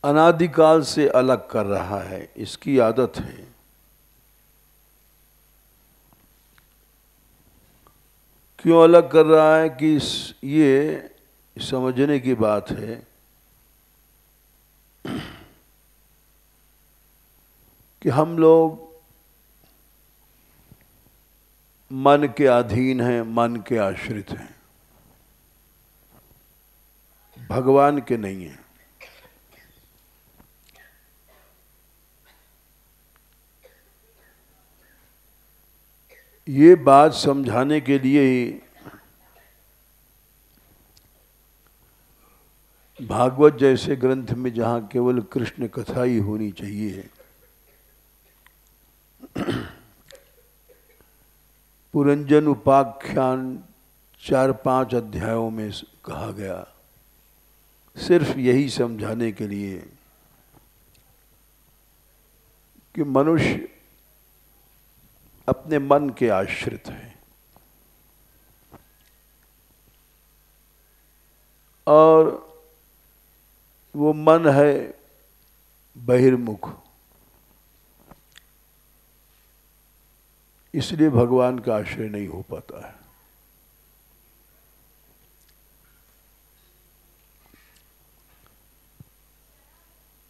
अनादिकाल से अलग कर रहा है, इसकी आदत है। क्यों अलग कर रहा है कि ये समझने की बात है कि हम लोग मन के अधीन हैं, मन के आश्रित हैं, भगवान के नहीं हैं। ये बात समझाने के लिए ही भागवत जैसे ग्रंथ में, जहाँ केवल कृष्ण कथा ही होनी चाहिए, पुरंजन उपाख्यान 4-5 अध्यायों में कहा गया, सिर्फ यही समझाने के लिए कि मनुष्य अपने मन के आश्रित है और वो मन है बहिर्मुख, इसलिए भगवान का आश्रय नहीं हो पाता है।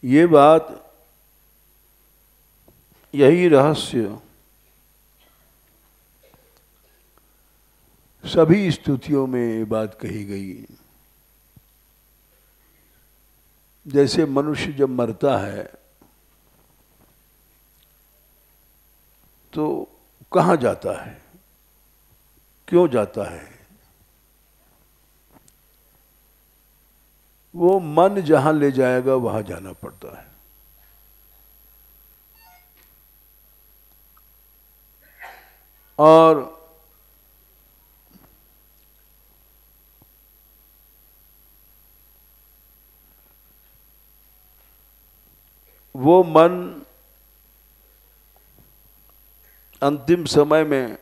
ये बात, यही रहस्य सभी स्तुतियों में ये बात कही गई। जैसे मनुष्य जब मरता है तो कहाँ जाता है, क्यों जाता है? वो मन जहाँ ले जाएगा वहाँ जाना पड़ता है। और वो मन अंतिम समय में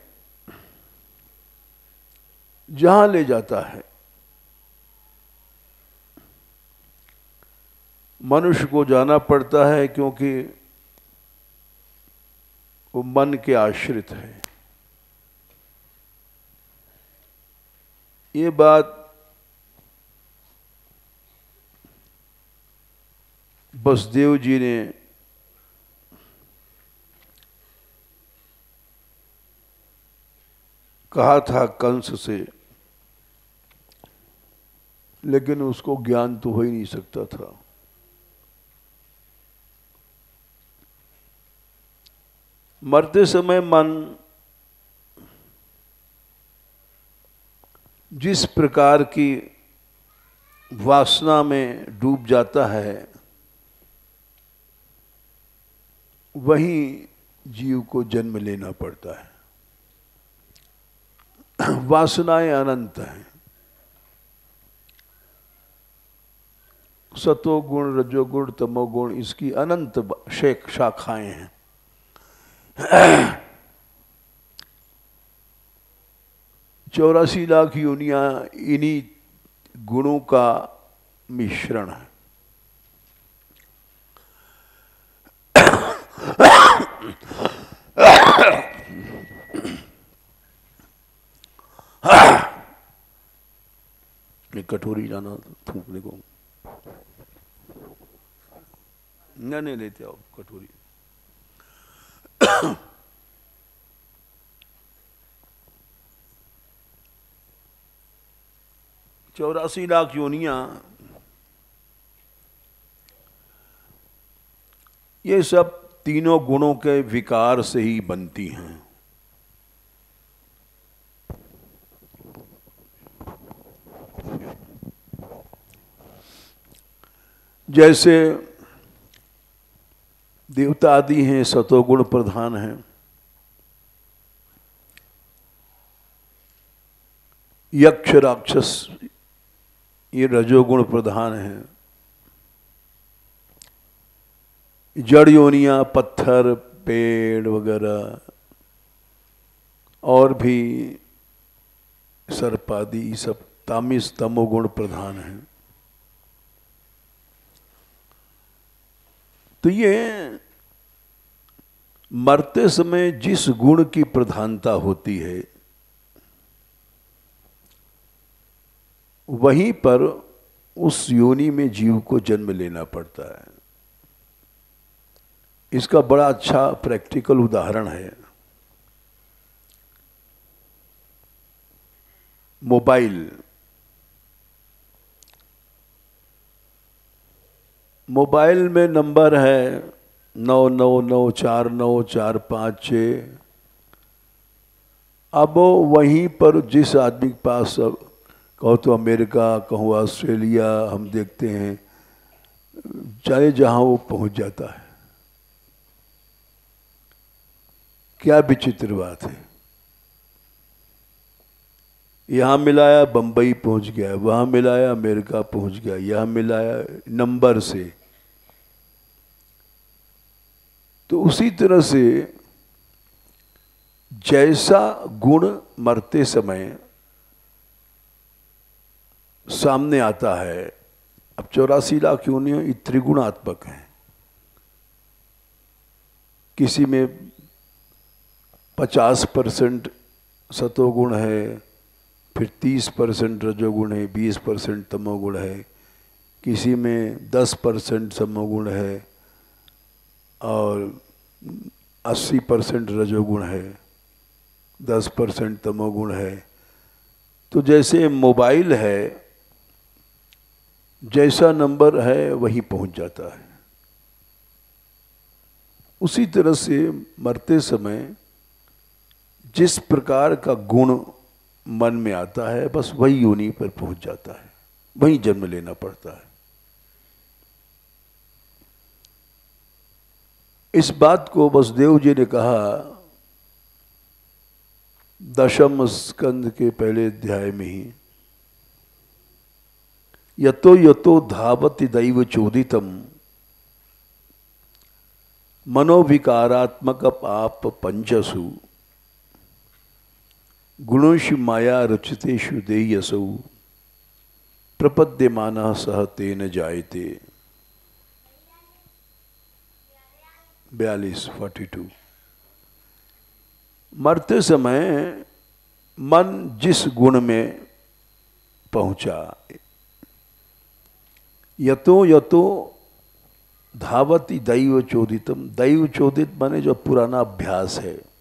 जहाँ ले जाता है, मनुष्य को जाना पड़ता है क्योंकि वो मन के आश्रित है। ये बात बसदेव जी ने कहा था कंस से, लेकिन उसको ज्ञान तो हो ही नहीं सकता था। मरते समय मन जिस प्रकार की वासना में डूब जाता है, वहीं जीव को जन्म लेना पड़ता है। वासनाएं अनंत हैं। सतोगुण, रजोगुण, तमोगुण, इसकी अनंत शाखाएं हैं। 84 लाख योनियां इन्हीं गुणों का मिश्रण है। कटोरी जाना थूकने को, नहीं लेते आओ कटोरी। 84 लाख योनियां, ये सब तीनों गुणों के विकार से ही बनती हैं। जैसे देवता आदि हैं, सतोगुण प्रधान हैं। यक्ष राक्षस ये रजोगुण प्रधान हैं। जड़ योनियां, पत्थर, पेड़ वगैरह और भी सर्प आदि, सब तामिस तमोगुण प्रधान हैं। तो ये मरते समय जिस गुण की प्रधानता होती है वहीं पर उस योनि में जीव को जन्म लेना पड़ता है। इसका बड़ा अच्छा प्रैक्टिकल उदाहरण है मोबाइल। मोबाइल में नंबर है 99949456। अब वहीं पर जिस आदमी के पास, कहो तो अमेरिका, कहो ऑस्ट्रेलिया, हम देखते हैं चाहे जहां वो पहुंच जाता है। क्या विचित्र बात है। यहाँ मिलाया बंबई पहुंच गया, वहाँ मिलाया अमेरिका पहुंच गया, यहाँ मिलाया नंबर से। तो उसी तरह से जैसा गुण मरते समय सामने आता है, अब 84 लाख योनियां त्रिगुणात्मक हैं। किसी में 50% सतोगुण है, फिर 30% रजोगुण है, 20% तमोगुण है, किसी में 10% समोगुण है और 80% रजोगुण है, 10% तमोगुण है। तो जैसे मोबाइल है, जैसा नंबर है वहीं पहुंच जाता है। उसी तरह से मरते समय जिस प्रकार का गुण मन में आता है बस वही योनि पर पहुंच जाता है, वहीं जन्म लेना पड़ता है। इस बात को वसुदेव जी ने कहा 10वें स्कंद के पहले अध्याय में ही, यतो यतो धावति दैव चोदितम मनोविकारात्मक पाप पंचसु गुणोषु माया रचितेषु देयसौ प्रपद्यमानः सह तेन जायते। 42 मरते समय मन जिस गुण में पहुंचा, यतो यतो धावति दैव चोदितम। दैव चोदित माने जो पुराना अभ्यास है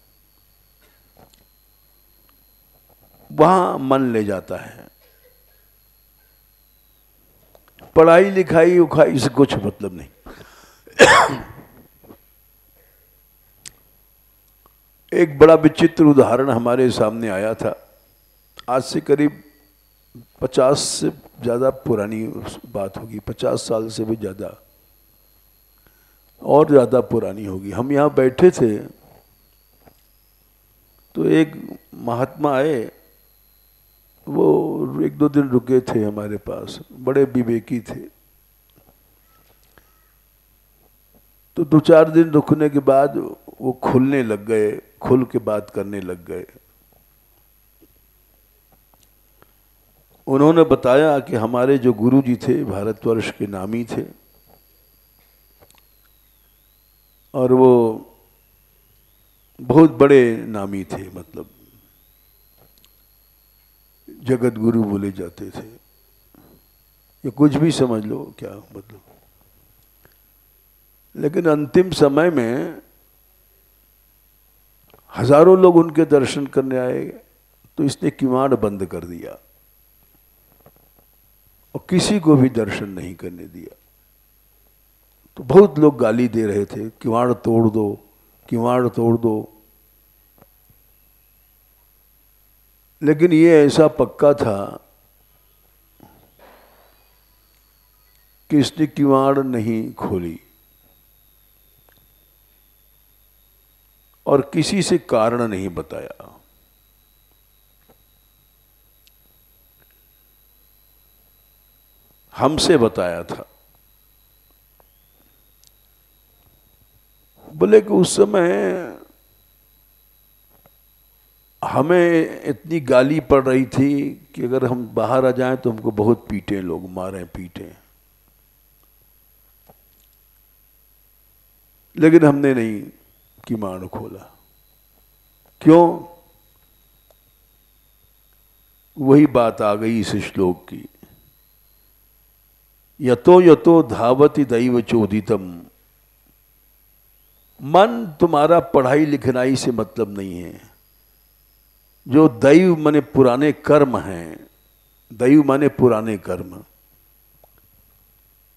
वहां मन ले जाता है। पढ़ाई लिखाई उखाई से कुछ मतलब नहीं। एक बड़ा विचित्र उदाहरण हमारे सामने आया था, आज से करीब 50 से ज़्यादा पुरानी बात होगी, 50 साल से भी ज़्यादा और ज़्यादा पुरानी होगी। हम यहाँ बैठे थे तो एक महात्मा आए, वो 1-2 दिन रुके थे हमारे पास, बड़े विवेकी थे। तो 2-4 दिन रुकने के बाद वो खुलने लग गए, खुल के बात करने लग गए। उन्होंने बताया कि हमारे जो गुरु जी थे भारतवर्ष के नामी थे और वो बहुत बड़े नामी थे, मतलब जगत गुरु बोले जाते थे, या कुछ भी समझ लो क्या मतलब। लेकिन अंतिम समय में हजारों लोग उनके दर्शन करने आए तो इसने किवाड़ बंद कर दिया और किसी को भी दर्शन नहीं करने दिया। तो बहुत लोग गाली दे रहे थे, किवाड़ तोड़ दो, किवाड़ तोड़ दो। लेकिन ये ऐसा पक्का था कि इसने किवाड़ नहीं खोली और किसी से कारण नहीं बताया। हमसे बताया था। बोले कि उस समय हमें इतनी गाली पड़ रही थी कि अगर हम बाहर आ जाएं तो हमको बहुत पीटे, लोग मारें पीटें। लेकिन हमने नहीं किमाड़ खोला। क्यों? वही बात आ गई इस श्लोक की, यतो यतो धावति दैव चोदितम। मन तुम्हारा पढ़ाई लिखनाई से मतलब नहीं है। जो दैव माने पुराने कर्म हैं, दैव माने पुराने कर्म,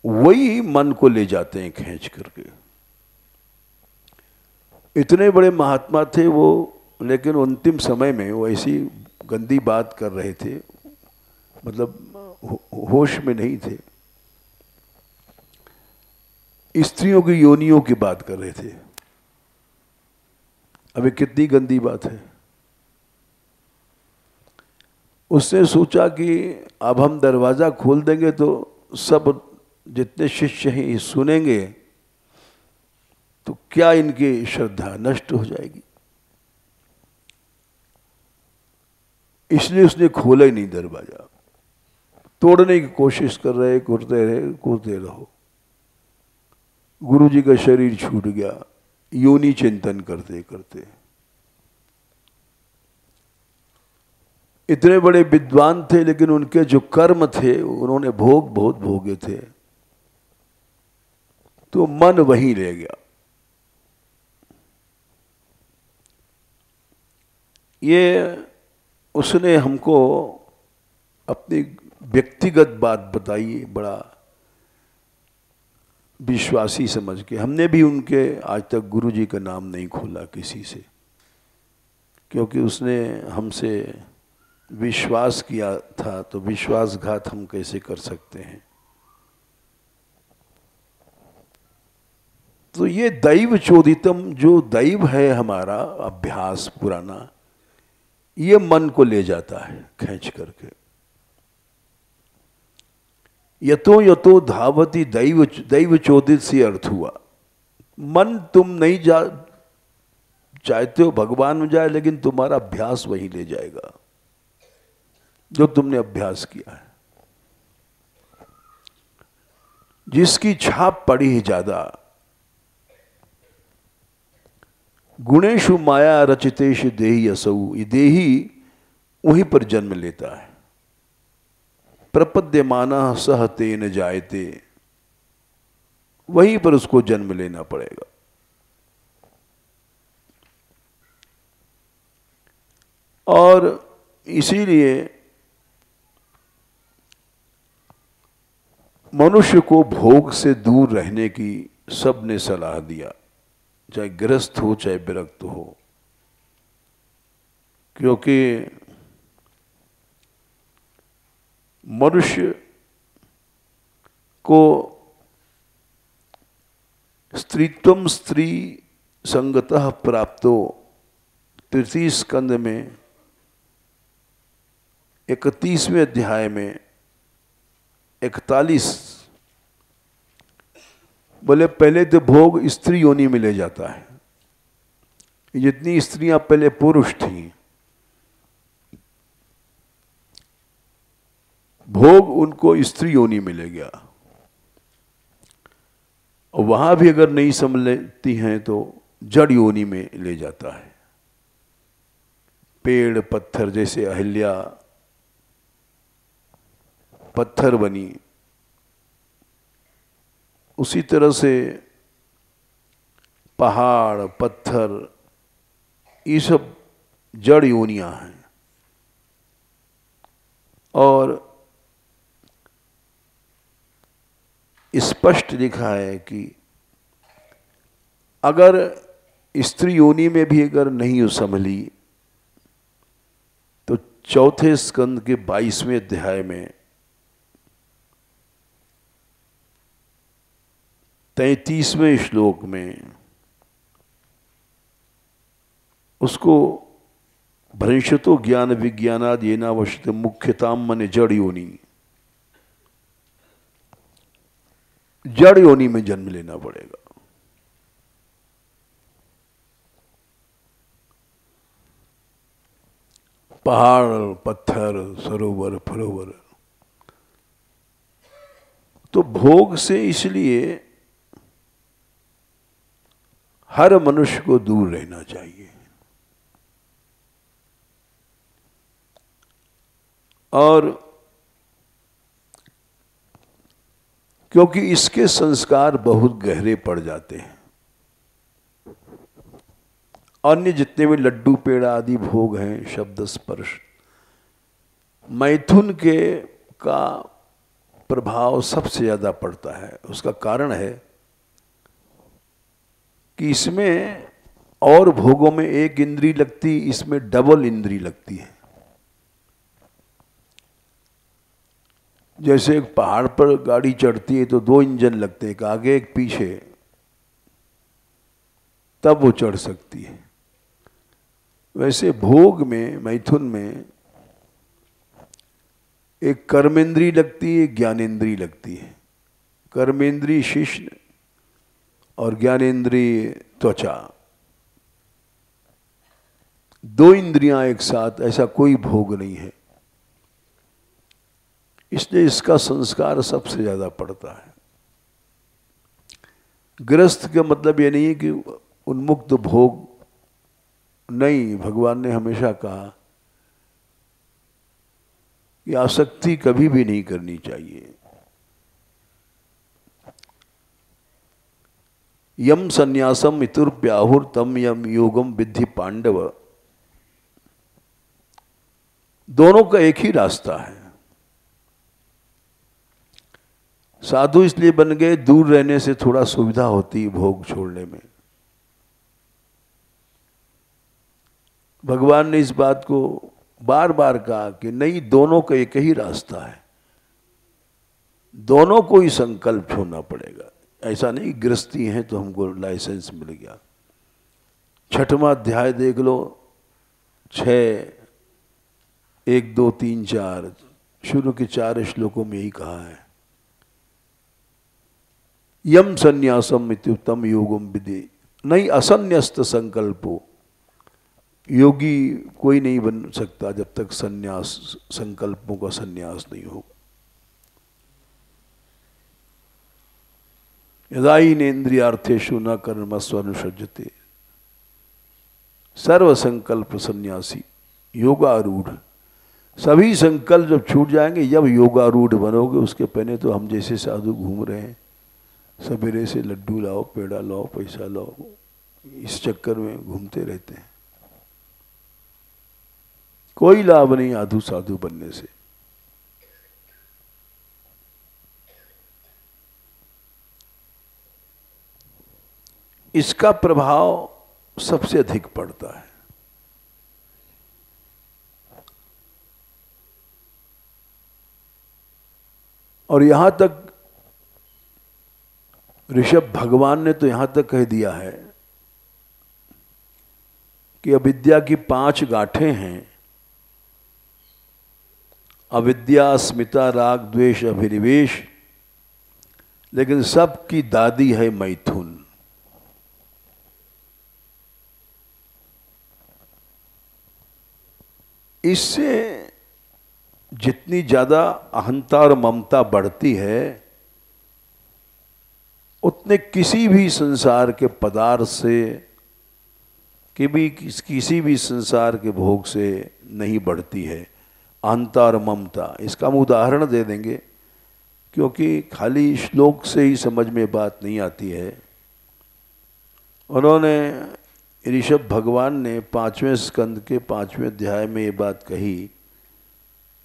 वही मन को ले जाते हैं खींच करके। इतने बड़े महात्मा थे वो, लेकिन अंतिम समय में वो ऐसी गंदी बात कर रहे थे, मतलब होश में नहीं थे। स्त्रियों की योनियों की बात कर रहे थे। अभी कितनी गंदी बात है। उसने सोचा कि अब हम दरवाज़ा खोल देंगे तो सब जितने शिष्य हैं ये सुनेंगे, तो क्या इनकी श्रद्धा नष्ट हो जाएगी। इसलिए उसने खोला ही नहीं दरवाजा। तोड़ने की कोशिश कर रहे, कूदते रहो। गुरुजी का शरीर छूट गया योनि चिंतन करते करते। इतने बड़े विद्वान थे, लेकिन उनके जो कर्म थे उन्होंने भोग बहुत भोगे थे, तो मन वहीं रह गया। ये उसने हमको अपनी व्यक्तिगत बात बताई, बड़ा विश्वासी समझ के। हमने भी उनके आज तक गुरुजी का नाम नहीं खोला किसी से, क्योंकि उसने हमसे विश्वास किया था, तो विश्वासघात हम कैसे कर सकते हैं। तो ये दैव चोदितम, जो दैव है हमारा अभ्यास पुराना, ये मन को ले जाता है खींच करके। यतो यतो धावती दैव, दैव चोदित से अर्थ हुआ मन तुम नहीं जा चाहते हो भगवान में जाए, लेकिन तुम्हारा अभ्यास वही ले जाएगा जो तुमने अभ्यास किया है। जिसकी छाप पड़ी है ज्यादा, गुणेशु माया रचितेश देही असौ, ये देही वहीं पर जन्म लेता है। प्रपद्यमाना सह तेन जायते, वहीं पर उसको जन्म लेना पड़ेगा। और इसीलिए मनुष्य को भोग से दूर रहने की सबने सलाह दिया, चाहे गृहस्थ हो चाहे विरक्त हो, क्योंकि मनुष्य को स्त्रीत्वम स्त्री संगतः प्राप्तो, तृतीय स्कंद में 31वें अध्याय में 41, बोले पहले तो भोग स्त्री योनि में ले जाता है। जितनी स्त्रियां पहले पुरुष थीं, भोग उनको स्त्री योनि में ले गया। और वहां भी अगर नहीं संभलती हैं तो जड़ योनि में ले जाता है। पेड़ पत्थर, जैसे अहिल्या पत्थर बनी, उसी तरह से पहाड़ पत्थर ये सब जड़ योनियां हैं। और स्पष्ट लिखा है कि अगर स्त्री योनि में भी अगर नहीं संभली तो चौथे स्कंद के 22वें अध्याय में 33वें श्लोक में उसको भ्रंशतो ज्ञान विज्ञानाद येनावश्यते मुख्यताम मने जड़ योनि, जड़ योनि में जन्म लेना पड़ेगा। पहाड़ पत्थर सरोवर फरोवर, तो भोग से इसलिए हर मनुष्य को दूर रहना चाहिए। और क्योंकि इसके संस्कार बहुत गहरे पड़ जाते हैं। अन्य जितने भी लड्डू पेड़ा आदि भोग हैं, शब्द स्पर्श, मैथुन के का प्रभाव सबसे ज्यादा पड़ता है। उसका कारण है कि इसमें और भोगों में एक इंद्री लगती, इसमें डबल इंद्री लगती है। जैसे एक पहाड़ पर गाड़ी चढ़ती है तो दो इंजन लगते हैं, एक आगे एक पीछे, तब वो चढ़ सकती है। वैसे भोग में, मैथुन में एक कर्मेंद्री लगती है, एक ज्ञानेंद्री लगती है। कर्मेंद्री शिश्न और ज्ञानेंद्री त्वचा, दो इंद्रियां एक साथ, ऐसा कोई भोग नहीं है। इसलिए इसका संस्कार सबसे ज्यादा पड़ता है। गृहस्थ का मतलब ये नहीं है कि उन्मुक्त भोग नहीं। भगवान ने हमेशा कहा कि आसक्ति कभी भी नहीं करनी चाहिए। यम संन्यासम इतुर्प्याहुर तम यम योगम विद्धि पांडव। दोनों का एक ही रास्ता है। साधु इसलिए बन गए, दूर रहने से थोड़ा सुविधा होती भोग छोड़ने में। भगवान ने इस बात को बार बार कहा कि नहीं, दोनों का एक ही रास्ता है, दोनों को ही संकल्प छोड़ना पड़ेगा। ऐसा नहीं गृहस्थी है तो हमको लाइसेंस मिल गया। 6वां अध्याय देख लो, 6, 1, 2, 3, 4 शुरू के 4 श्लोकों में यही कहा है। यम संन्यासम इत्युक्तम योगम विधि, नहीं असन्यस्त संकल्पो। योगी कोई नहीं बन सकता जब तक संन्यास, संकल्पों का संन्यास नहीं होगा। यदायिनेन्द्रियार्थेषु न कर्मस्व अनुसज्जते सर्व संकल्प सन्यासी योगारूढ़। सभी संकल्प जब छूट जाएंगे, जब योगारूढ़ बनोगे, उसके पहले तो हम जैसे साधु घूम रहे हैं, सवेरे से लड्डू लाओ, पेड़ा लाओ, पैसा लाओ, इस चक्कर में घूमते रहते हैं। कोई लाभ नहीं आधु साधु बनने से। इसका प्रभाव सबसे अधिक पड़ता है। और यहां तक ऋषभ भगवान ने तो यहां तक कह दिया है कि अविद्या की 5 गांठें हैं। अविद्या, अस्मिता, राग, द्वेष, अभिनिवेश, लेकिन सबकी दादी है मैथुन। इससे जितनी ज्यादा अहंता और ममता बढ़ती है, उतने किसी भी संसार के पदार्थ से, किसी भी संसार के भोग से नहीं बढ़ती है अहंता और ममता। इसका हम उदाहरण दे देंगे, क्योंकि खाली श्लोक से ही समझ में बात नहीं आती है। उन्होंने, ऋषभ भगवान ने 5वें स्कंद के 5वें अध्याय में ये बात कही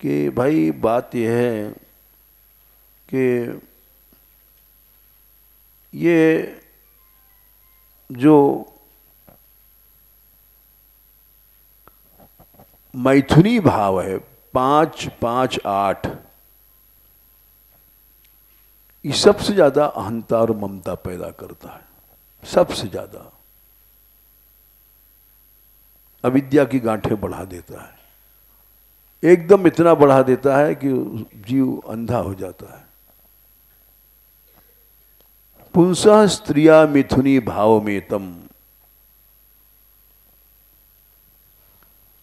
कि भाई बात यह है कि ये जो मैथुनी भाव है 5, 5, 8, ये सबसे ज्यादा अहंता और ममता पैदा करता है। सबसे ज्यादा अविद्या की गांठें बढ़ा देता है, एकदम इतना बढ़ा देता है कि जीव अंधा हो जाता है। पुंसा स्त्रिया मिथुनी भाव में तम।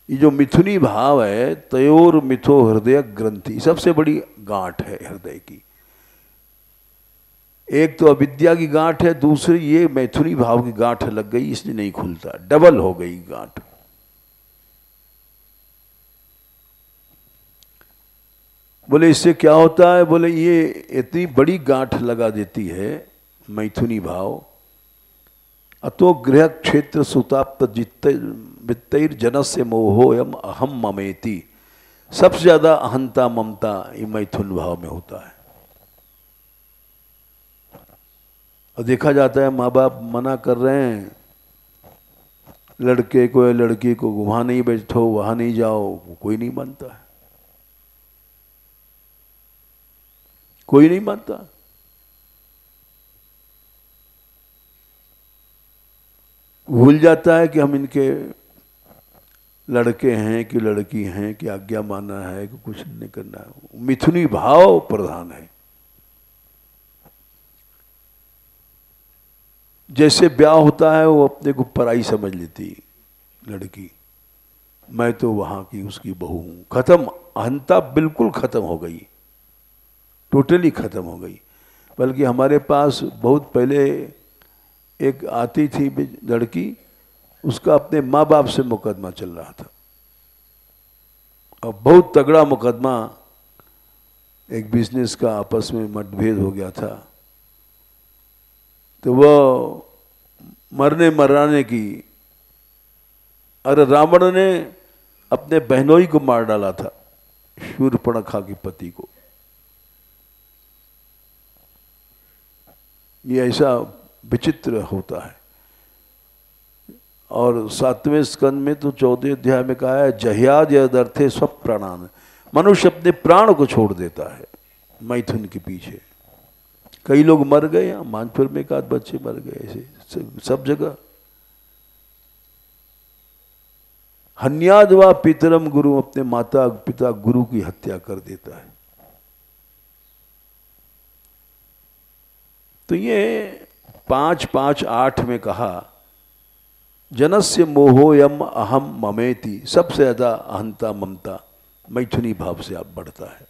ये जो मिथुनी भाव है, तयोर मिथो हृदय ग्रंथि, सबसे बड़ी गांठ है हृदय की। एक तो अविद्या की गांठ है, दूसरी ये मैथुनी भाव की गांठ लग गई, इसलिए नहीं खुलता, डबल हो गई गांठ। बोले इससे क्या होता है? बोले ये इतनी बड़ी गांठ लगा देती है मैथुनी भाव। अतो गृह क्षेत्र सुताप्त वित्तैर जनस्य मोहोयम अहम ममेति। सबसे ज्यादा अहंता ममता ये मैथुन भाव में होता है। और देखा जाता है माँ बाप मना कर रहे हैं लड़के को या लड़की को, वहां नहीं बैठो, वहां नहीं जाओ, कोई नहीं मानता है, कोई नहीं मानता। भूल जाता है कि हम इनके लड़के हैं कि लड़की हैं, कि आज्ञा मानना है कि कुछ नहीं करना है। मिथुनी भाव प्रधान है। जैसे ब्याह होता है वो अपने को पराई समझ लेती लड़की, मैं तो वहां की उसकी बहू हूं। खत्म, अहंता बिल्कुल खत्म हो गई, टोटली खत्म हो गई। बल्कि हमारे पास बहुत पहले एक आती थी लड़की, उसका अपने माँ बाप से मुकदमा चल रहा था, और बहुत तगड़ा मुकदमा, एक बिजनेस का आपस में मतभेद हो गया था। तो वो मरने मराने की, अरे रावण ने अपने बहनोई को मार डाला था, शूर्पणखा के पति को। ये ऐसा विचित्र होता है। और 7वें स्कंद में तो 14वें अध्याय में कहा है जह्याद यदर्थे स्वप्राणान। मनुष्य अपने प्राण को छोड़ देता है मैथुन के पीछे। कई लोग मर गए, यहाँ मानपुर में एक आध बच्चे मर गए, ऐसे सब जगह। हन्याद व पितरम गुरु, अपने माता पिता गुरु की हत्या कर देता है। तो ये 5:5:8 में कहा जनस्य मोहोयम अहम ममेति। सबसे ज्यादा अहंता ममता मैथुनी भाव से आप बढ़ता है।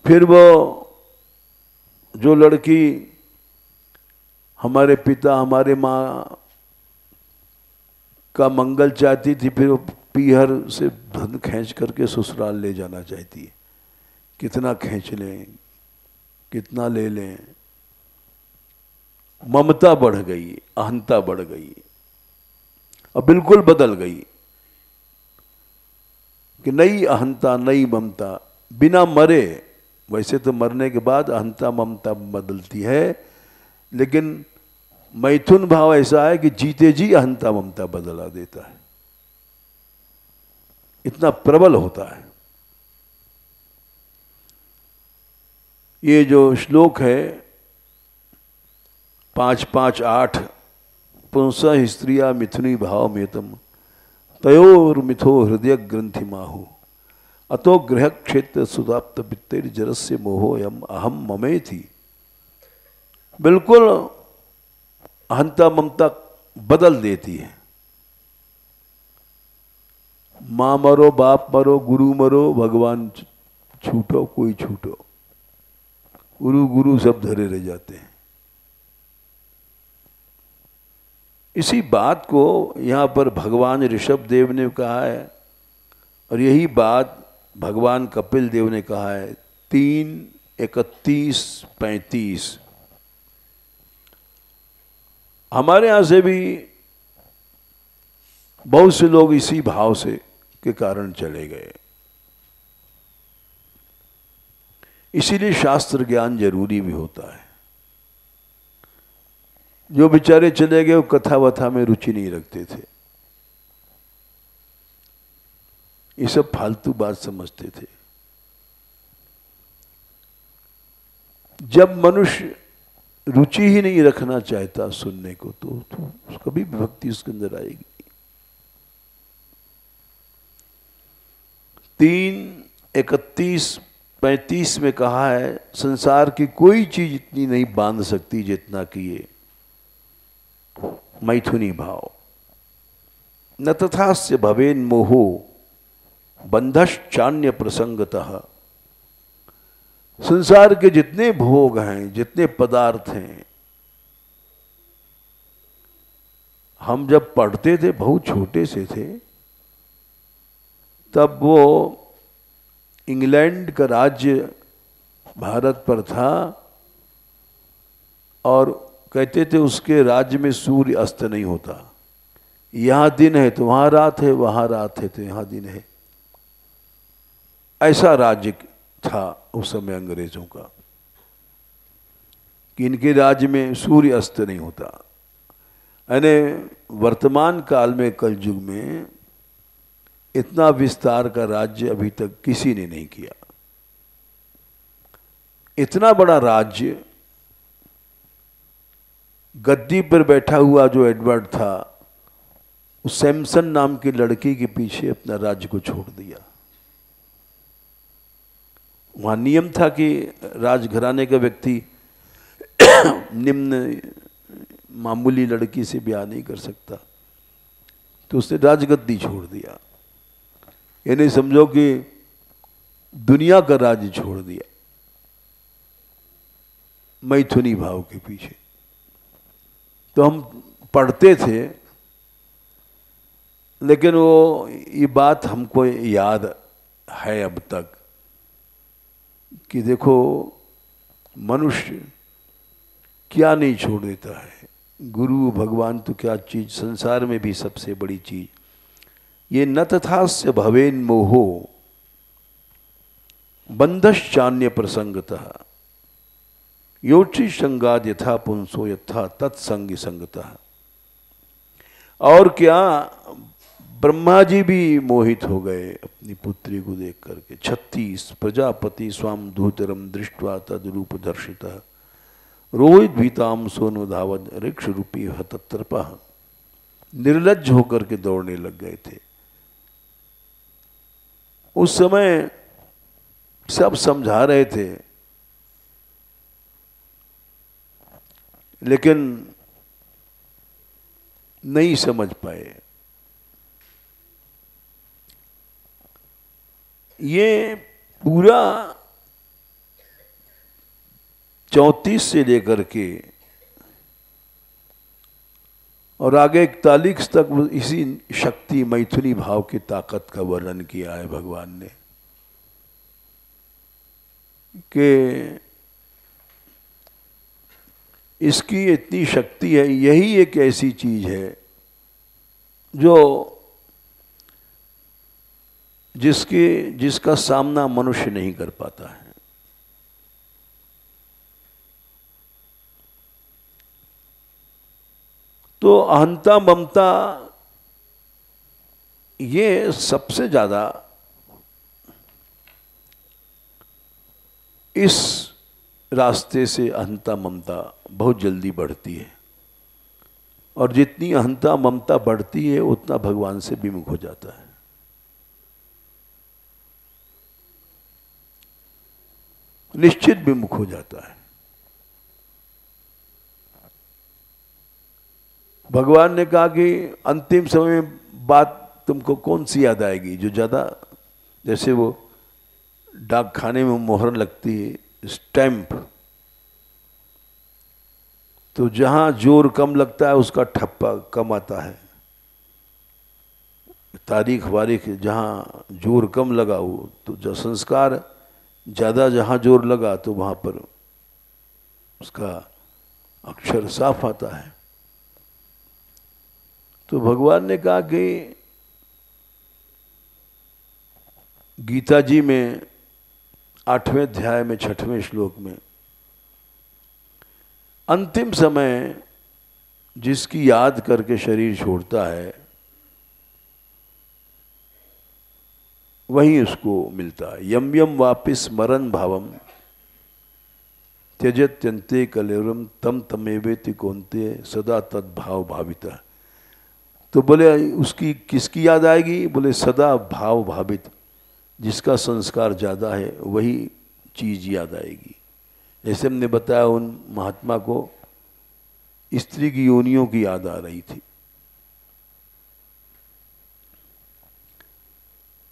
फिर वो जो लड़की हमारे पिता हमारे माँ का मंगल चाहती थी, फिर वो पीहर से धन खींच करके ससुराल ले जाना चाहती है। कितना खींच लें, कितना ले लें, ममता बढ़ गई, अहंता बढ़ गई और बिल्कुल बदल गई कि नई अहंता नई ममता। बिना मरे, वैसे तो मरने के बाद अहंता ममता बदलती है, लेकिन मैथुन भाव ऐसा है कि जीते जी अहंता ममता बदला देता है, इतना प्रबल होता है। ये जो श्लोक है 5:5:8 पुंसः स्त्रिया मिथुनी भाव मेतम तयोर मिथो हृदय ग्रंथि माहु अतो गृह क्षेत्र सुदाप्त वित्तेर जरस्य मोहो यम अहम ममे थी। बिल्कुल अहंता ममता बदल देती है। माँ मरो, बाप मरो, गुरु मरो, भगवान छूटो, कोई छूटो, गुरु गुरु सब धरे रह जाते हैं। इसी बात को यहाँ पर भगवान ऋषभ देव ने कहा है, और यही बात भगवान कपिल देव ने कहा है 3:31-35। हमारे यहाँ से भी बहुत से लोग इसी भाव से के कारण चले गए। इसीलिए शास्त्र ज्ञान जरूरी भी होता है। जो बेचारे चले गए वो कथा वथा में रुचि नहीं रखते थे, ये सब फालतू बात समझते थे। जब मनुष्य रुचि ही नहीं रखना चाहता सुनने को, तो कभी भक्ति उसके अंदर आएगी। 3:31-35 में कहा है संसार की कोई चीज इतनी नहीं बांध सकती जितना कि ये मैथुनी भाव। न तथास्य भवेन मोहो बंधश्चान्य प्रसंगतः संसार के जितने भोग हैं, जितने पदार्थ हैं, हम जब पढ़ते थे, बहुत छोटे से थे, तब वो इंग्लैंड का राज्य भारत पर था और कहते थे उसके राज्य में सूर्य अस्त नहीं होता। यहाँ दिन है तो वहाँ रात है, वहाँ रात है तो यहाँ दिन है। ऐसा राज्य था उस समय अंग्रेजों का कि इनके राज्य में सूर्य अस्त नहीं होता। यानी वर्तमान काल में, कलयुग में, इतना विस्तार का राज्य अभी तक किसी ने नहीं किया। इतना बड़ा राज्य, गद्दी पर बैठा हुआ जो एडवर्ड था, उस सैमसन नाम की लड़की के पीछे अपना राज्य को छोड़ दिया। वहां नियम था कि राजघराने का व्यक्ति निम्न मामूली लड़की से ब्याह नहीं कर सकता, तो उसने राजगद्दी छोड़ दिया। ये नहीं समझो कि दुनिया का राज्य छोड़ दिया मैथुनी भाव के पीछे। तो हम पढ़ते थे, लेकिन वो ये बात हमको याद है अब तक कि देखो मनुष्य क्या नहीं छोड़ देता है। गुरु भगवान तो क्या चीज, संसार में भी सबसे बड़ी चीज ये न तथास्य भवेन मोहो बंधश्चान्य प्रसंगतः योचि संगाद यथा पुंसो यथा तत्संग संगतः। और क्या, ब्रह्मा जी भी मोहित हो गए अपनी पुत्री को देख करके। 36 प्रजापति स्वाम धूतरम दृष्ट्वा तद्रूप दर्शितः रोहित भीताम सोनो धावद ऋक्ष रूपी हतत्रपः। निर्लज्ज होकर के दौड़ने लग गए थे। उस समय सब समझा रहे थे, लेकिन नहीं समझ पाए। ये पूरा 34 से लेकर के और आगे 41 तक इसी शक्ति मैथुनी भाव की ताकत का वर्णन किया है भगवान ने कि इसकी इतनी शक्ति है। यही एक ऐसी चीज है जो जिसका सामना मनुष्य नहीं कर पाता है। तो अहंता ममता ये सबसे ज्यादा इस रास्ते से अहंता ममता बहुत जल्दी बढ़ती है, और जितनी अहंता ममता बढ़ती है उतना भगवान से विमुख हो जाता है। निश्चित विमुख हो जाता है। भगवान ने कहा कि अंतिम समय में बात तुमको कौन सी याद आएगी, जो ज्यादा, जैसे वो डाक खाने में मोहर लगती है, स्टैंप, तो जहां जोर कम लगता है उसका ठप्पा कम आता है। तारीख वारीख जहां जोर कम लगा हो तो जो संस्कार ज्यादा जहां जोर लगा तो वहां पर उसका अक्षर साफ आता है। तो भगवान ने कहा कि गीता जी में 8वें अध्याय में 6वें श्लोक में अंतिम समय जिसकी याद करके शरीर छोड़ता है वही उसको मिलता है। यम यम वापिस स्मरण भावम त्यजत्यंते कलेवरम तम तमेवेति कौन्ते सदा तद्भाव भाविता। तो बोले उसकी किसकी याद आएगी? बोले सदा भाव भावित, जिसका संस्कार ज़्यादा है वही चीज़ याद आएगी। जैसे हमने बताया उन महात्मा को स्त्री की योनियों की याद आ रही थी।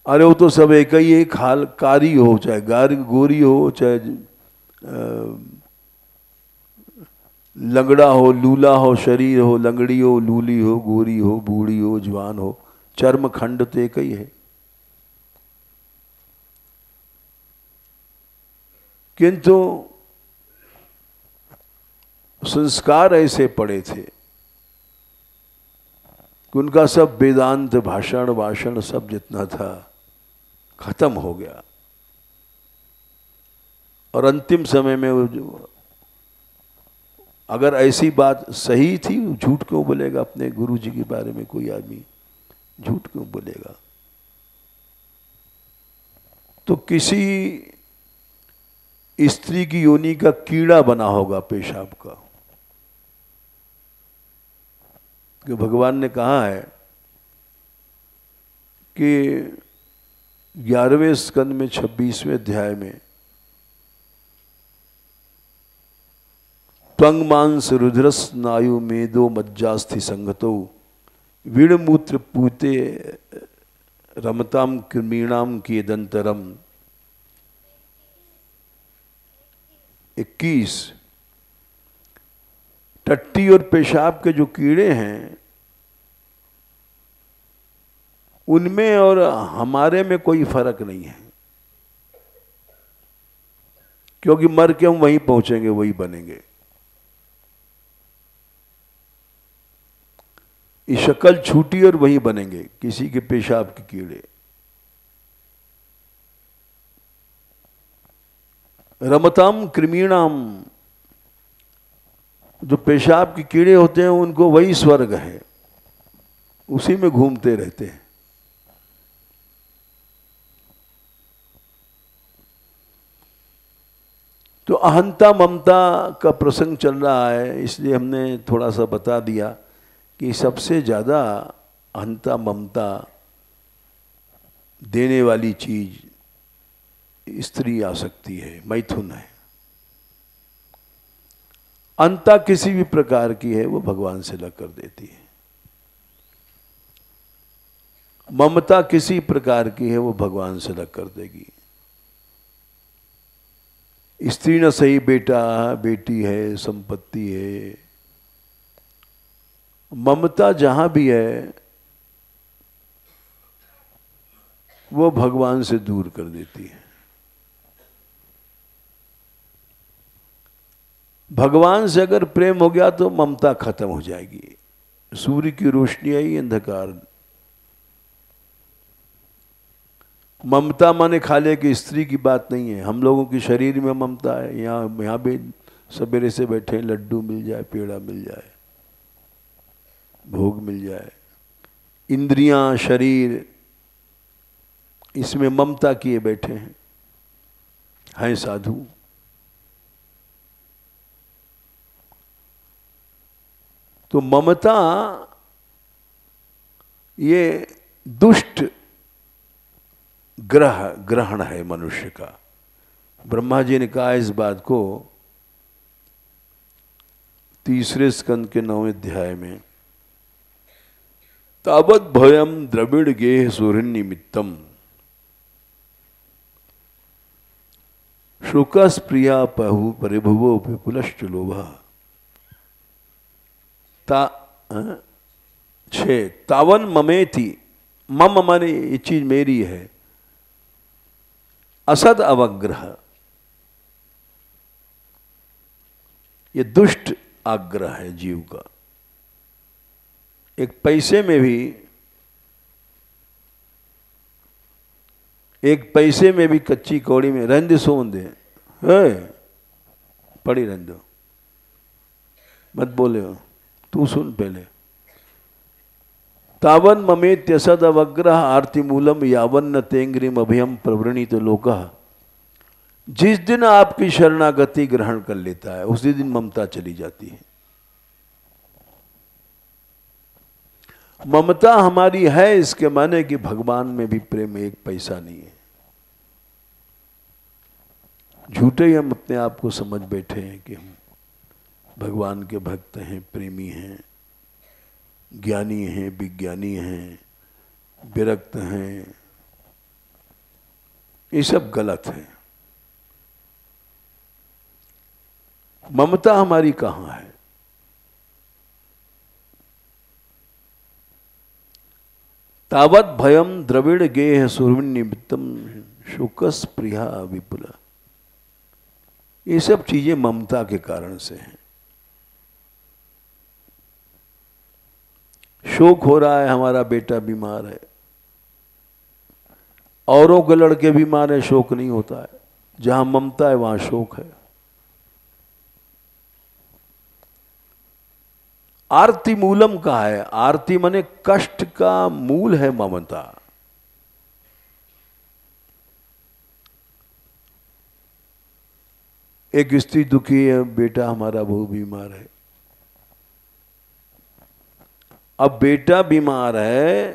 अरे वो तो सब एक ही एक हाल, कारी हो चाहे गोरी हो चाहे लंगड़ा हो, लूला हो शरीर हो, लंगड़ी हो, लूली हो, गोरी हो, बूढ़ी हो, जवान हो, चर्म खंड तो एक ही है। किंतु संस्कार ऐसे पड़े थे कि उनका सब वेदांत भाषण वाषण सब जितना था खत्म हो गया। और अंतिम समय में वो अगर ऐसी बात सही थी, झूठ क्यों बोलेगा? अपने गुरु जी के बारे में कोई आदमी झूठ क्यों बोलेगा? तो किसी स्त्री की योनि का कीड़ा बना होगा पेशाब का, कि भगवान ने कहा है कि 11वें स्कंद में 26वें अध्याय में त्वंग मांस रुद्रस नायु मेदो मज्जास्थि संगतो वीणमूत्र पूते रमताम कृमीणाम की दंतरम। 21 टट्टी और पेशाब के जो कीड़े हैं उनमें और हमारे में कोई फर्क नहीं है, क्योंकि मर के हम वहीं पहुंचेंगे, वही बनेंगे। ये शक्ल छूटी और वही बनेंगे, किसी के पेशाब के कीड़े। रमताम कृमीणाम, जो पेशाब के कीड़े होते हैं उनको वही स्वर्ग है, उसी में घूमते रहते हैं। तो अहंता ममता का प्रसंग चल रहा है, इसलिए हमने थोड़ा सा बता दिया कि सबसे ज़्यादा अहंता ममता देने वाली चीज स्त्री आसक्ति है, मैथुन है। अंता किसी भी प्रकार की है वो भगवान से लग कर देती है। ममता किसी प्रकार की है वो भगवान से लग कर देगी। स्त्री न सही बेटा बेटी है, संपत्ति है, ममता जहां भी है वो भगवान से दूर कर देती है। भगवान से अगर प्रेम हो गया तो ममता खत्म हो जाएगी। सूर्य की रोशनी आई, अंधकार। ममता माने खाले की स्त्री की बात नहीं है। हम लोगों की शरीर में ममता है। यहाँ भी सवेरे से बैठे, लड्डू मिल जाए, पेड़ा मिल जाए, भोग मिल जाए, इंद्रियां, शरीर, इसमें ममता किए बैठे हैं साधु। तो ममता ये दुष्ट ग्रहण है मनुष्य का। ब्रह्मा जी ने कहा इस बात को 3 स्कंद के 9वें अध्याय में, तावत भयम द्रविड़ गेह सूर्यनिमित्तम शोकस प्रिया पहु परिभुवो विपुलश्च लोभा। 6 तावन ममेति, मम माने ये चीज मेरी है, असद अवग्रह, ये दुष्ट आग्रह है जीव का। एक पैसे में भी कच्ची कौड़ी में रहने सोन दे, पड़ी रहने दो, मत बोले हो, तू सुन पहले। तावन ममेत्यसद अवग्रह आरती मूलम यावन तेंग्रिम अभयम प्रवृणीत लोकः। जिस दिन आपकी शरणागति ग्रहण कर लेता है उसी दिन ममता चली जाती है। ममता हमारी है इसके माने कि भगवान में भी प्रेम एक पैसा नहीं है। झूठे ही हम अपने आप को समझ बैठे हैं कि हम भगवान के भक्त हैं, प्रेमी हैं, ज्ञानी हैं, विज्ञानी हैं, विरक्त हैं। ये सब गलत है। ममता हमारी कहां है? तावत भयम द्रविड़ गेह सुरविन निमित्तम शोकस प्रिया विपुला। ये सब चीजें ममता के कारण से हैं। शोक हो रहा है, हमारा बेटा बीमार है, औरों के लड़के बीमार है, शोक नहीं होता है। जहां ममता है वहां शोक है। आरती मूलम कहा है। आरती माने कष्ट का मूल है ममता। एक स्त्री दुखी है, बेटा हमारा बहुत बीमार है। अब बेटा बीमार है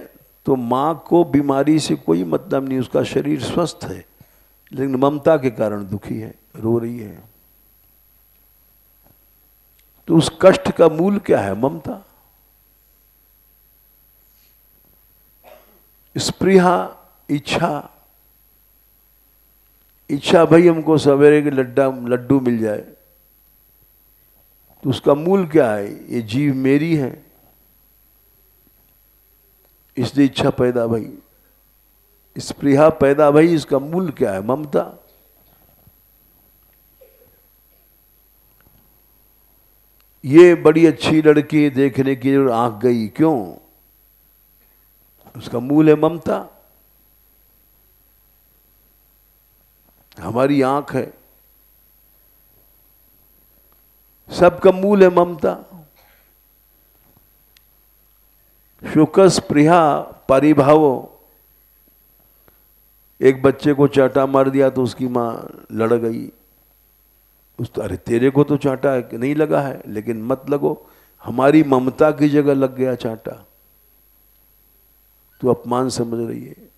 तो मां को बीमारी से कोई मतलब नहीं, उसका शरीर स्वस्थ है, लेकिन ममता के कारण दुखी है, रो रही है। तो उस कष्ट का मूल क्या है? ममता। स्पृहा, इच्छा। इच्छा भाई हमको सवेरे के लड्डू मिल जाए, तो उसका मूल क्या है? ये जीव मेरी है, इसलिए इच्छा पैदा भई, स्पृहा पैदा भई। इसका मूल क्या है? ममता। ये बड़ी अच्छी लड़की देखने की आंख गई, क्यों? उसका मूल है ममता। हमारी आंख है, सबका मूल है ममता। शुकस प्रिया परिभावो। एक बच्चे को चाटा मार दिया तो उसकी मां लड़ गई। अरे तेरे को तो चाटा नहीं लगा है, लेकिन मत लगो, हमारी ममता की जगह लग गया चाटा, तो अपमान समझ रही है।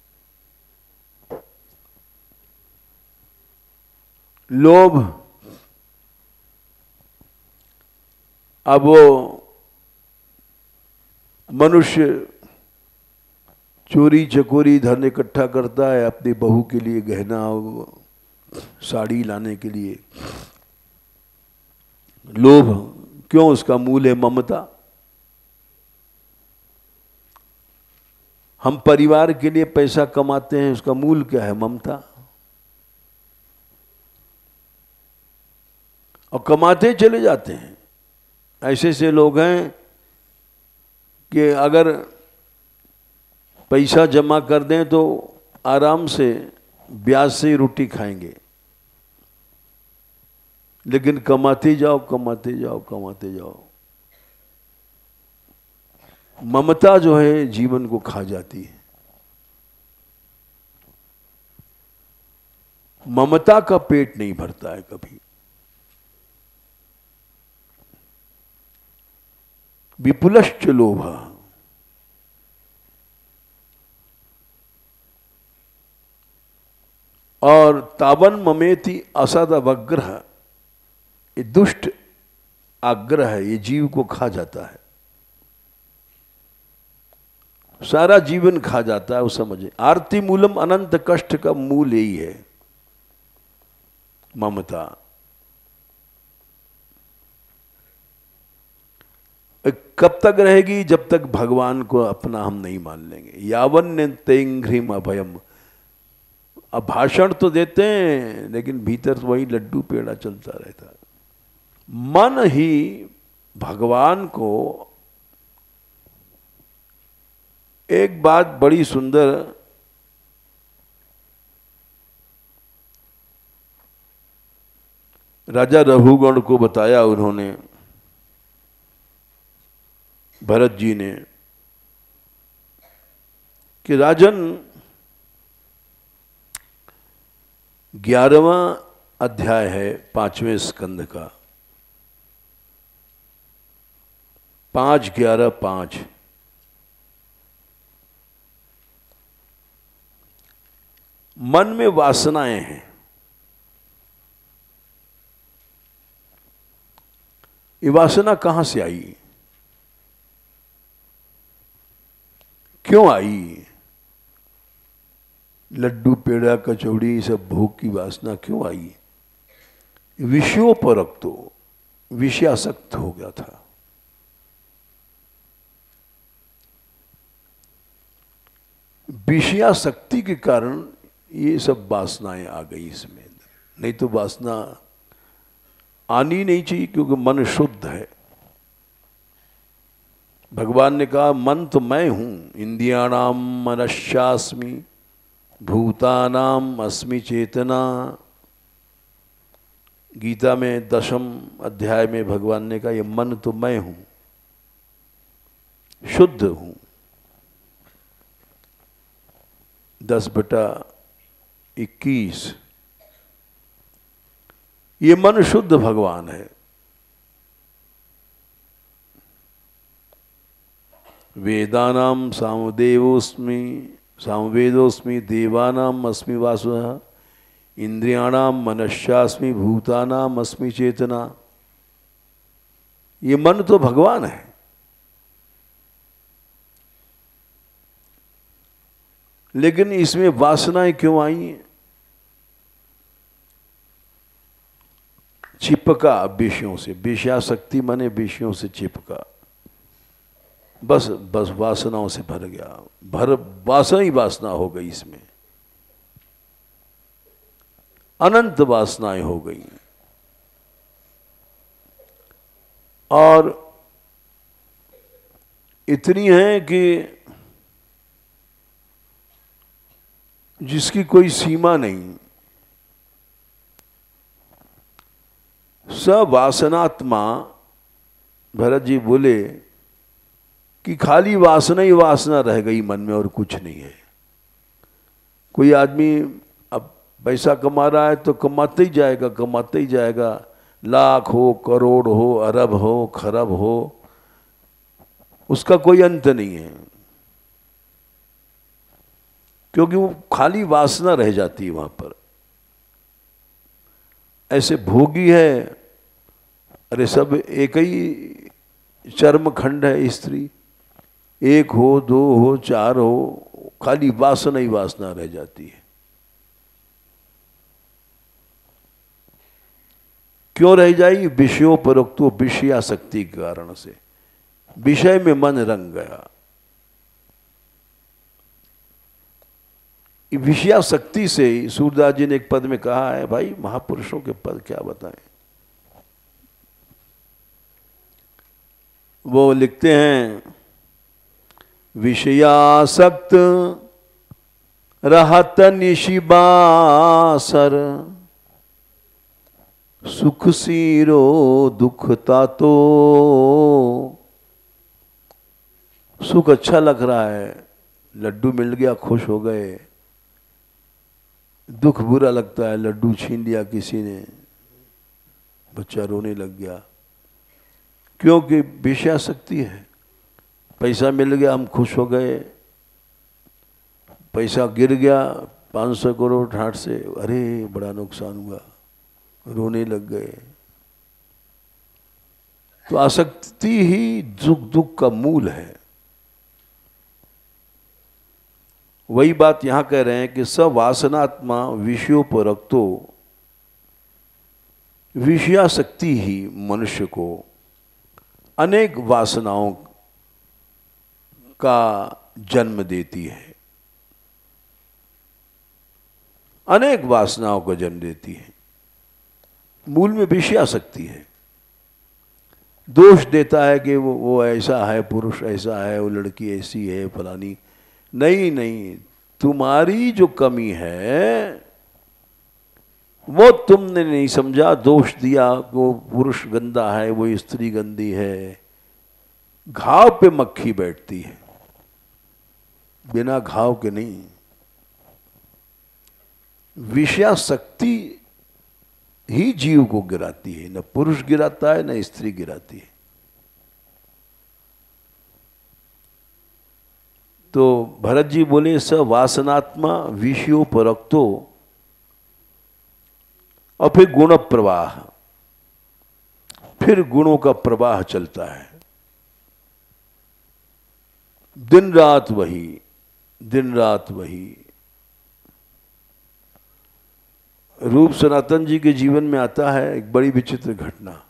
लोभ। अब वो मनुष्य चोरी चकोरी धन इकट्ठा करता है अपनी बहू के लिए, गहना साड़ी लाने के लिए। लोभ क्यों? उसका मूल है ममता। हम परिवार के लिए पैसा कमाते हैं, उसका मूल क्या है? ममता। और कमाते चले जाते हैं। ऐसे ऐसे लोग हैं कि अगर पैसा जमा कर दें तो आराम से ब्याज से ही रोटी खाएंगे, लेकिन कमाते जाओ कमाते जाओ कमाते जाओ। ममता जो है जीवन को खा जाती है। ममता का पेट नहीं भरता है कभी। विपुलश्च लोभ। और तावन ममेति असद अवग्रह। ये दुष्ट आग्रह है, ये जीव को खा जाता है, सारा जीवन खा जाता है। वो समझे। आरती मूलम अनंत कष्ट का मूल यही है, ममता। कब तक रहेगी? जब तक भगवान को अपना हम नहीं मान लेंगे। यावन्य तेंघ्रिम अभयम। अब भाषण तो देते हैं, लेकिन भीतर वही लड्डू पेड़ा चलता रहता है। मन ही भगवान को। एक बात बड़ी सुंदर राजा रघुगण को बताया उन्होंने, भरत जी ने, कि राजन 11वां अध्याय है 5वें स्कंद का, 5:11:5। मन में वासनाएं हैं। ये वासना कहां से आई? क्यों आई? लड्डू पेड़ा कचौड़ी सब भोग की वासना क्यों आई? विषयों पर रख दो, विषयासक्त हो गया था। विषयासक्ति के कारण ये सब वासनाएं आ गई इसमें, नहीं तो वासना आनी नहीं चाहिए, क्योंकि मन शुद्ध है। भगवान ने कहा मन तो मैं हूं, इंद्रियाणाम मनश्चास्मि भूतानाम अस्मि चेतना। गीता में 10वें अध्याय में भगवान ने कहा ये मन तो मैं हूं, शुद्ध हूं। 10/21 ये मन शुद्ध भगवान है। वेदानाम सामवेदोस्मि देवानाम अस्मि वासुदेव इंद्रियाणाम मनश्चास्मि भूतानाम अस्मि चेतना। ये मन तो भगवान है। लेकिन इसमें वासनाएं क्यों आई? चिपका विषयों से, विषयासक्ति माने विषयों से चिपका, बस वासनाओं से भर गया, वासना ही वासना हो गई, इसमें अनंत वासनाएं हो गई। और इतनी है कि जिसकी कोई सीमा नहीं। सवासनात्मा, भरत जी बोले कि खाली वासना ही वासना रह गई मन में और कुछ नहीं है। कोई आदमी अब पैसा कमा रहा है तो कमाते ही जाएगा, कमाते ही जाएगा, लाख हो, करोड़ हो, अरब हो, खरब हो, उसका कोई अंत नहीं है, क्योंकि वो खाली वासना रह जाती है वहां पर। ऐसे भोगी है, अरे सब एक ही चर्म खंड है, स्त्री एक हो, दो हो, चार हो, खाली वासना ही वासना रह जाती है। क्यों रह जाएगी? विषयों परोक्तो विषयासक्ति के कारण से विषय में मन रंग गया। विषयासक्ति से ही सूरदास जी ने एक पद में कहा है, भाई महापुरुषों के पद क्या बताएं। वो लिखते हैं, विषयासक्त रहत निशिबासर सुख सीरो दुखता तो। सुख अच्छा लग रहा है, लड्डू मिल गया, खुश हो गए। दुख बुरा लगता है, लड्डू छीन लिया किसी ने, बच्चा रोने लग गया, क्योंकि विषयासक्ति है। पैसा मिल गया, हम खुश हो गए, पैसा गिर गया 500 करोड़ ठाट से, अरे बड़ा नुकसान हुआ, रोने लग गए। तो आसक्ति ही दुख का मूल है। वही बात यहां कह रहे हैं कि सवासनात्मा विषयों पर रखतो, विषयासक्ति ही मनुष्य को अनेक वासनाओं का जन्म देती है, अनेक वासनाओं का जन्म देती है। मूल में विषयासक्ति है। दोष देता है कि वो ऐसा है, पुरुष ऐसा है, वो लड़की ऐसी है, फलानी। नहीं नहीं, तुम्हारी जो कमी है वो तुमने नहीं समझा, दोष दिया, वो पुरुष गंदा है, वो स्त्री गंदी है। घाव पे मक्खी बैठती है, बिना घाव के नहीं। विषयासक्ति ही जीव को गिराती है, न पुरुष गिराता है, न स्त्री गिराती है। तो भरत जी बोले, स वासनात्मा विषयों पर रखतो, और फिर गुण प्रवाह, फिर गुणों का प्रवाह चलता है। दिन रात वही, दिन रात वही। रूप सनातन जी के जीवन में आता है एक बड़ी विचित्र घटना।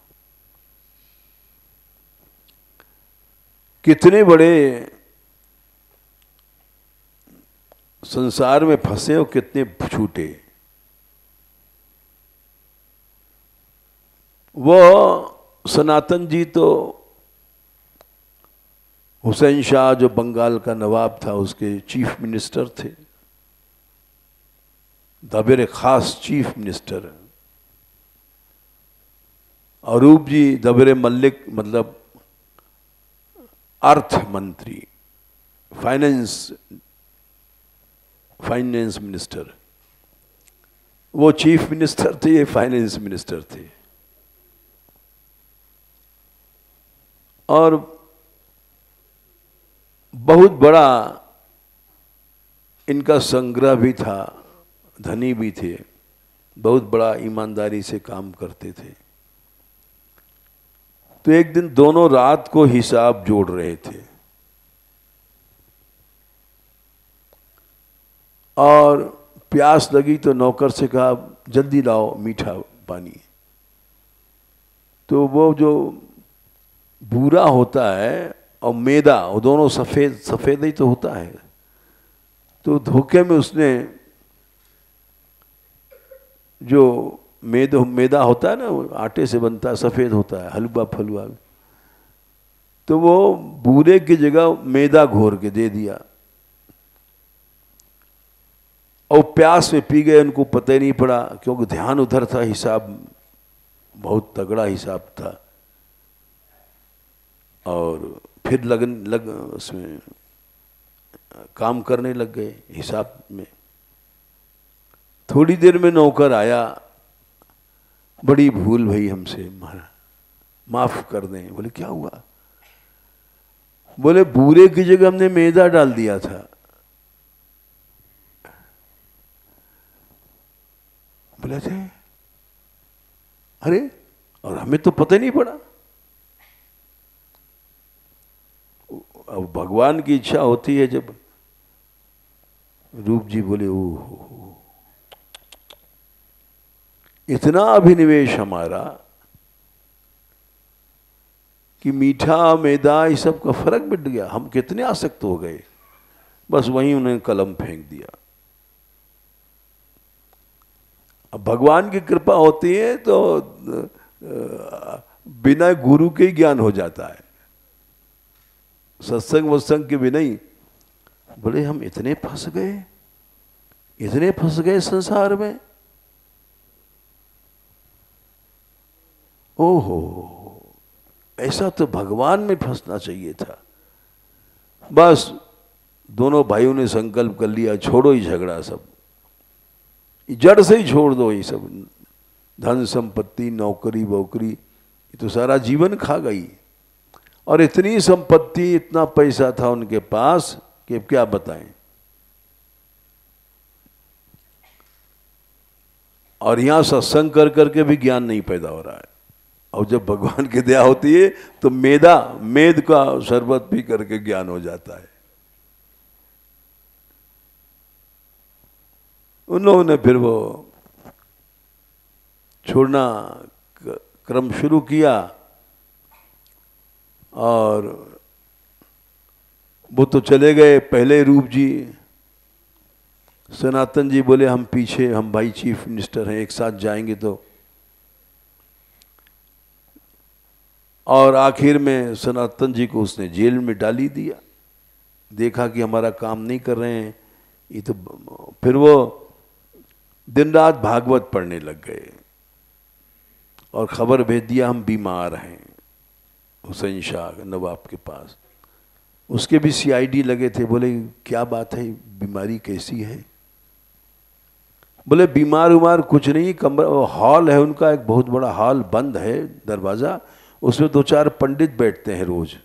कितने बड़े संसार में फंसे और कितने छूटे। वो सनातन जी तो हुसैन शाह जो बंगाल का नवाब था उसके चीफ मिनिस्टर थे, दबेरे खास चीफ मिनिस्टर। अरूप जी दबेरे मल्लिक मतलब अर्थ मंत्री, फाइनेंस मिनिस्टर। वो चीफ मिनिस्टर थे, ये फाइनेंस मिनिस्टर थे। और बहुत बड़ा इनका संग्रह भी था, धनी भी थे, बहुत बड़ा ईमानदारी से काम करते थे। तो एक दिन दोनों रात को हिसाब जोड़ रहे थे और प्यास लगी तो नौकर से कहा जल्दी लाओ मीठा पानी। तो वो जो बूरा होता है और मैदा, वो दोनों सफ़ेद सफ़ेद ही तो होता है। तो धोखे में उसने जो मैदा होता है ना, आटे से बनता है, सफ़ेद होता है, हलवा फलवा, तो वो बूरे की जगह मैदा घोर के दे दिया और प्यास में पी गए। उनको पता ही नहीं पड़ा क्योंकि ध्यान उधर था, हिसाब बहुत तगड़ा हिसाब था। और फिर उसमें काम करने लग गए हिसाब में। थोड़ी देर में नौकर आया, बड़ी भूल भई हमसे, माफ कर दें। बोले क्या हुआ? बोले बूरे की जगह हमने मैदा डाल दिया था। बोले थे अरे, और हमें तो पता ही नहीं पड़ा। अब भगवान की इच्छा होती है जब। रूप जी बोले ओहो, इतना अभिनिवेश हमारा कि मीठा मैदा इस सब का फर्क मिट गया, हम कितने आसक्त हो गए। बस वहीं उन्हें कलम फेंक दिया। अब भगवान की कृपा होती है तो बिना गुरु के ही ज्ञान हो जाता है, सत्संग वत्संग के बिना ही। बोले हम इतने फंस गए संसार में। ओहो, ऐसा तो भगवान में फंसना चाहिए था। बस दोनों भाइयों ने संकल्प कर लिया, छोड़ो ही झगड़ा, सब जड़ से ही छोड़ दो। ये सब धन संपत्ति नौकरी वोकरी ये तो सारा जीवन खा गई। और इतनी संपत्ति इतना पैसा था उनके पास कि क्या बताएं। और यहां सत्संग कर करके भी ज्ञान नहीं पैदा हो रहा है। और जब भगवान की दया होती है तो मेद का शरबत पी करके ज्ञान हो जाता है। उन लोगों ने फिर वो छोड़ना क्रम शुरू किया। और वो तो चले गए पहले। रूप जी, सनातन जी बोले हम पीछे, हम भाई चीफ मिनिस्टर हैं, एक साथ जाएंगे तो। और आखिर में सनातन जी को उसने जेल में डाल ही दिया। देखा कि हमारा काम नहीं कर रहे हैं ये तो। फिर वो दिन रात भागवत पढ़ने लग गए और खबर भेज दिया हम बीमार हैं हुसैन शाह नवाब के पास। उसके भी सीआईडी लगे थे। बोले क्या बात है, बीमारी कैसी है? बोले बीमार उमार कुछ नहीं, कमरा हॉल है उनका, एक बहुत बड़ा हॉल बंद है दरवाज़ा, उसमें 2-4 पंडित बैठते हैं रोज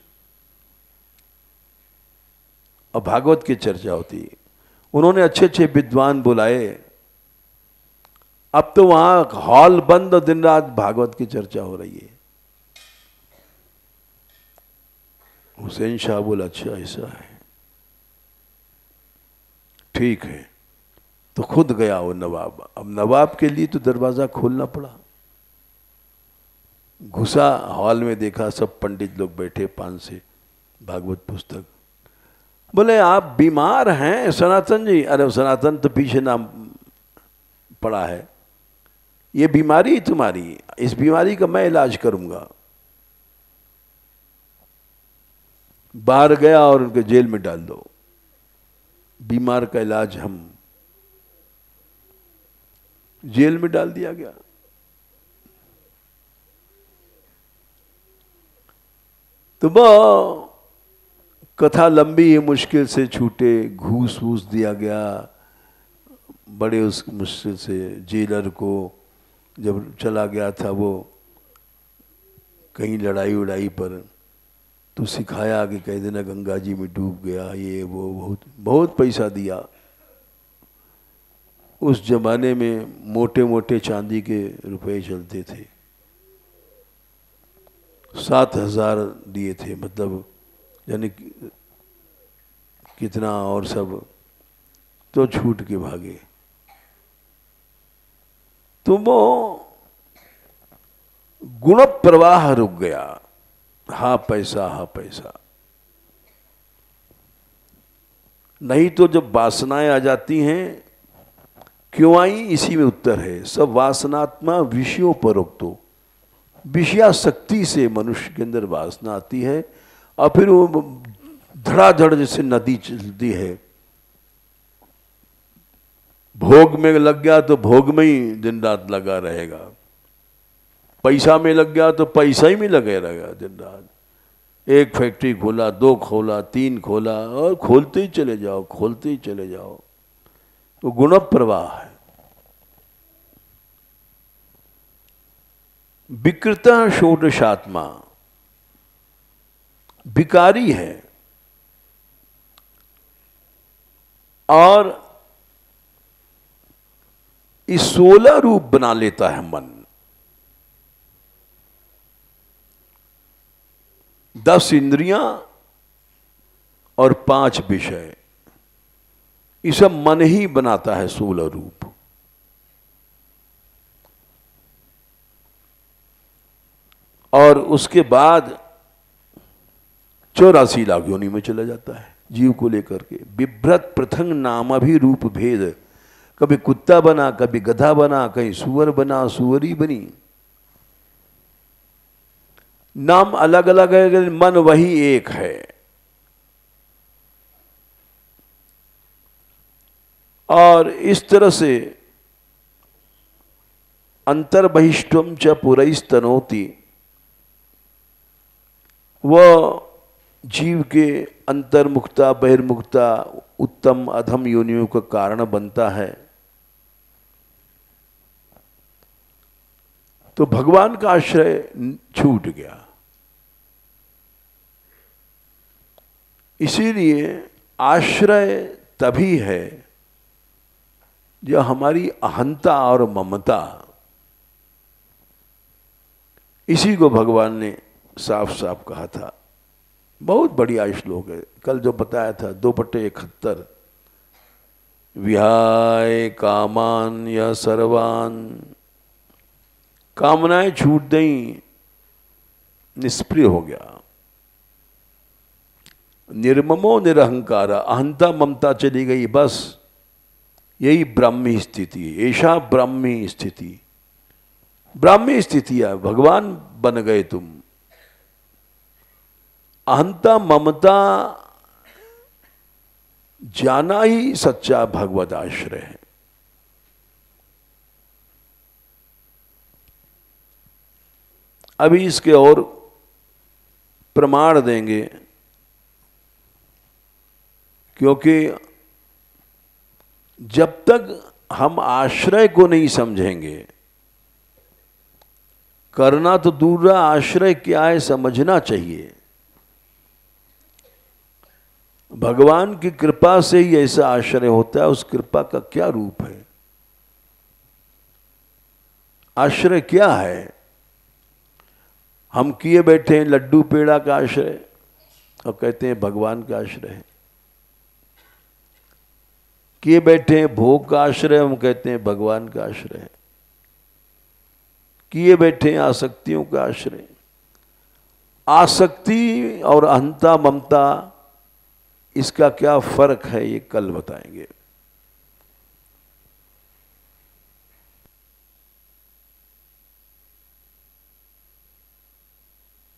और भागवत की चर्चा होती है। उन्होंने अच्छे अच्छे विद्वान बुलाए। अब तो वहां हॉल बंद और दिन रात भागवत की चर्चा हो रही है। हुसैन शाह बोला अच्छा ऐसा है, ठीक है। तो खुद गया वो नवाब। अब नवाब के लिए तो दरवाजा खोलना पड़ा। घुसा हॉल में, देखा सब पंडित लोग बैठे 5 से। भागवत पुस्तक। बोले आप बीमार हैं सनातन जी? अरे सनातन तो पीछे नाम पड़ा है, ये बीमारी तुम्हारी, इस बीमारी का मैं इलाज करूंगा। बाहर गया और उनके जेल में डाल दो, बीमार का इलाज हम। जेल में डाल दिया गया। तो वो कथा लंबी है, मुश्किल से छूटे, घूस वूस दिया गया बड़े उस मुश्किल से। जेलर को जब चला गया था वो कहीं लड़ाई उड़ाई पर, तो सिखाया कि कह देना गंगा जी में डूब गया, ये वो, बहुत बहुत पैसा दिया। उस जमाने में मोटे मोटे चांदी के रुपए चलते थे, 7,000 दिए थे, मतलब यानी कितना, और सब तो छूट के भागे। तो वो गुण प्रवाह रुक गया, हा पैसा हा पैसा। नहीं तो जब वासनाएं आ जाती हैं, क्यों आई, इसी में उत्तर है। सब वासनात्मा विषयों पर रोकतो, विषयाशक्ति से मनुष्य के अंदर वासना आती है, और फिर वो धड़ाधड़ जैसे नदी चलती है। भोग में लग गया तो भोग में ही दिन रात लगा रहेगा, पैसा में लग गया तो पैसा ही में लगे रहेगा दिन रात। एक फैक्ट्री खोला, 2 खोला, 3 खोला, और खोलते ही चले जाओ, खोलते ही चले जाओ। तो गुण प्रवाह है। विकृत षोडशात्मा विकारी है, और इस 16 रूप बना लेता है मन। 10 इंद्रियां और 5 विषय, ये सब मन ही बनाता है 16 रूप। और उसके बाद 84 लाख योनि में चला जाता है जीव को लेकर के। बिभ्रत प्रथंग नामाभि रूप भेद, कभी कुत्ता बना, कभी गधा बना, कहीं सुअर बना, सुअरी बनी। नाम अलग अलग है, मन वही एक है। और इस तरह से अंतर्बहिष्टम च पुरैस्तनोति, वह जीव के अंतर्मुखता बहिर्मुखता उत्तम अधम योनियों का कारण बनता है। तो भगवान का आश्रय छूट गया। इसीलिए आश्रय तभी है जो हमारी अहंता और ममता, इसी को भगवान ने साफ साफ कहा था। बहुत बढ़िया श्लोक है, कल जो बताया था 2/71। विहाय कामान या सर्वान, कामनाएं छूट गई, निष्प्रिय हो गया। निर्ममो निरहंकार, अहंता ममता चली गई, बस यही ब्राह्मी स्थिति है। ऐसा ब्राह्मी स्थिति, ब्राह्मी स्थिति है, भगवान बन गए तुम। अहंता ममता जाना ही सच्चा भगवत आश्रय है। अभी इसके और प्रमाण देंगे, क्योंकि जब तक हम आश्रय को नहीं समझेंगे, करना तो दूर रहा, आश्रय क्या है समझना चाहिए। भगवान की कृपा से ही ऐसा आश्रय होता है। उस कृपा का क्या रूप है? आश्रय क्या है? हम किए बैठे हैं लड्डू पेड़ा का आश्रय, और कहते हैं भगवान का आश्रय है। किए बैठे हैं भोग का आश्रय, हम कहते हैं भगवान का आश्रय है। किए बैठे हैं आसक्तियों का आश्रय, आसक्ति और अहंता ममता, इसका क्या फर्क है ये कल बताएंगे।